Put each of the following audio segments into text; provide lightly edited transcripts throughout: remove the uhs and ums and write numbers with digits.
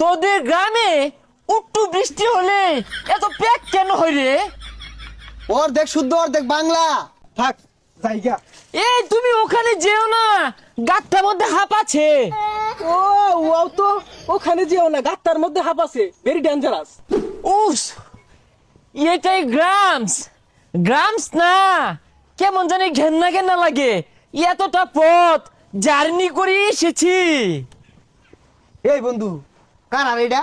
তোদের গ্রামে একটু বৃষ্টি হলে এত প্যাক কেন হয় রে? অর্ধেক শুদ্ধ অর্ধেক বাংলা। থাক জায়গা। এই তুমি ওখানে যেও না, গাতটার মধ্যে হাঁপ আছে। ও ও তো ওখানে যেও না, গাত্তার মধ্যে হাঁপ আছে, ভেরি ডেঞ্জারাস। উস, এটাই গ্রামস। গ্রামস না, কেমন জানি ঘেন্না ঘেন্না লাগে। এতটা পথ জার্নি করে এসেছি। এই বন্ধু কার আর এটা?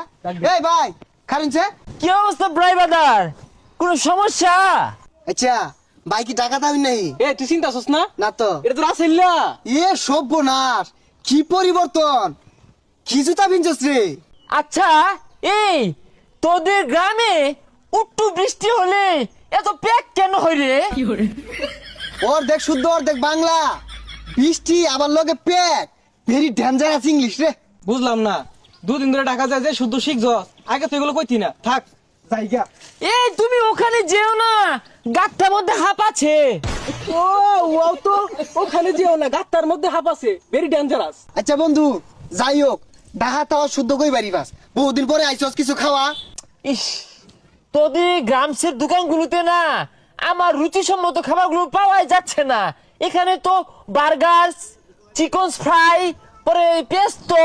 এই ভাই খারুনছে। কি অবস্থা ড্রাইভার? কোন সমস্যা? আচ্ছা ভাই কি টাকা দাবি নাই? এ তুই চিন্তা করছ না? না তো। এটা তো রাসেল্লা। এ সর্বনাশ, কি পরিবর্তন, কি জুতা পিনছস রে? আচ্ছা, এই তোদের গ্রামে একটু বৃষ্টি হলে এত প্যাক কেন হয় রে? অর্ধেক শুদ্ধ অর্ধেক বাংলা, বৃষ্টি আবার লগে পেট, ভেরি ডেঞ্জারাস ইংলিশ রে। বুঝলাম না, দুদিন ধরে ঢাকা যায় যে শুদ্ধ শিখছ, আগে তো এগুলো কইতি না। থাক জায়গা। এই তুমি ওখানে যেও না, গাতটার মধ্যে হাঁপ আছে। ও ও তো ওখানে যেও না, গাত্তার মধ্যে হাঁপ আছে, ভেরি ডেঞ্জারাস। আচ্ছা বন্ধু যাই হোক, ডাহা তাওয়া শুদ্ধ কই পারিবাস, বহুদিন পরে আইছস, কিছু খাওয়া। ইস, তোদের গ্রামসের দোকানগুলোতে না আমার রুচিসম্মত খাবারগুলো পাওয়াই যাচ্ছে না। এখানে তো বার্গার, চিকেন ফ্রাই, পরে পেস্তো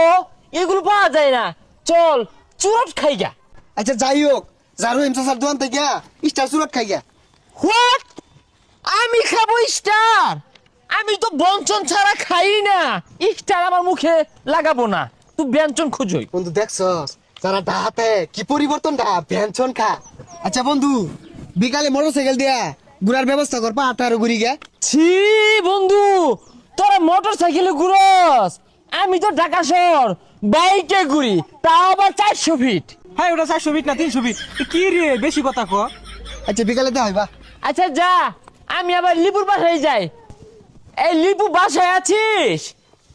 এগুলো পাওয়া যায় না। চল চুরট খাই গা। আচ্ছা যাই হোক, জারু এমসাসার দোকান থেকে স্টার সুরট খাই গা। হোয়াট? আমি খাবো স্টার? আমি তো বঞ্চন ছাড়া খাই না। স্টার আমার মুখে লাগাবো না, তুই ব্যঞ্জন খুঁজোই। বন্ধু দেখছস যারা ডাহাতে কি পরিবর্তন, ডা ভ্যানছন খা। আচ্ছা বন্ধু বিকালে মোটরসাইকেল দিয়া ঘুরার ব্যবস্থা কর, পা আঠারো ঘুরি গে। ছি বন্ধু, তোরা মোটর সাইকেলে ঘুরস, আমি তো ঢাকা শহর বাইকে ঘুরি, তাও আবার 400 ফিট। হ্যাঁ ওটা 400 ফিট না 300 ফিট। কি রে বেশি কথা ক। আচ্ছা বিকালে দেওয়া হইবা। আচ্ছা যা, আমি আবার লিপুর বাসায় যাই। এই লিপু বাসায় আছিস?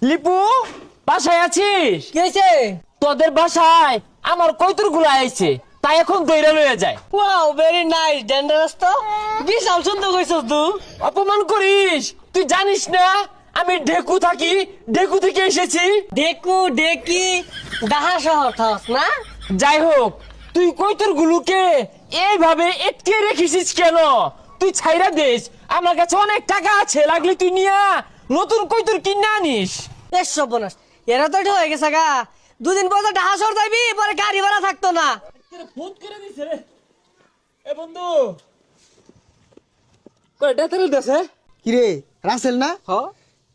লিপু বাসায় আছিস? কি হয়েছে? তোদের বাসায় আমার কৈতুর গুলো আইছে, তাই এখন দইরা লয়ে যায়। ওয়াও ভেরি নাইস, ডেঞ্জারাস তো। বিশাল সুন্দর কইছস তুই। অপমান করিস, তুই জানিস না আমি ঢেকু থাকি, ঢেকু থেকে এসেছি। ডেকু ডেকি ডাহা শহর থাস না? যাই হোক, তুই কৈতুর গুলোকে এইভাবে এটকে রেখেছিস কেন? তুই ছাইরা দিস, আমার কাছে অনেক টাকা আছে, লাগলে তুই নিয়া নতুন কৈতুর কিনে আনিস। বেশ সর্বনাশ, এরা তো এটা হয়ে গেছে গা। দুদিন পর ডাহা শহর যাবি, পরে গাড়ি ভাড়া থাকতো না। ফোন করে দিছে রে। এ বন্ধু, কয়টা তেল দেছে? কিরে রাসেল না? হ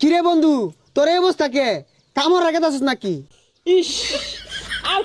কিরে বন্ধু তোর এই অবস্থা কে? কামড় রাখে দাসস নাকি? ইস, আর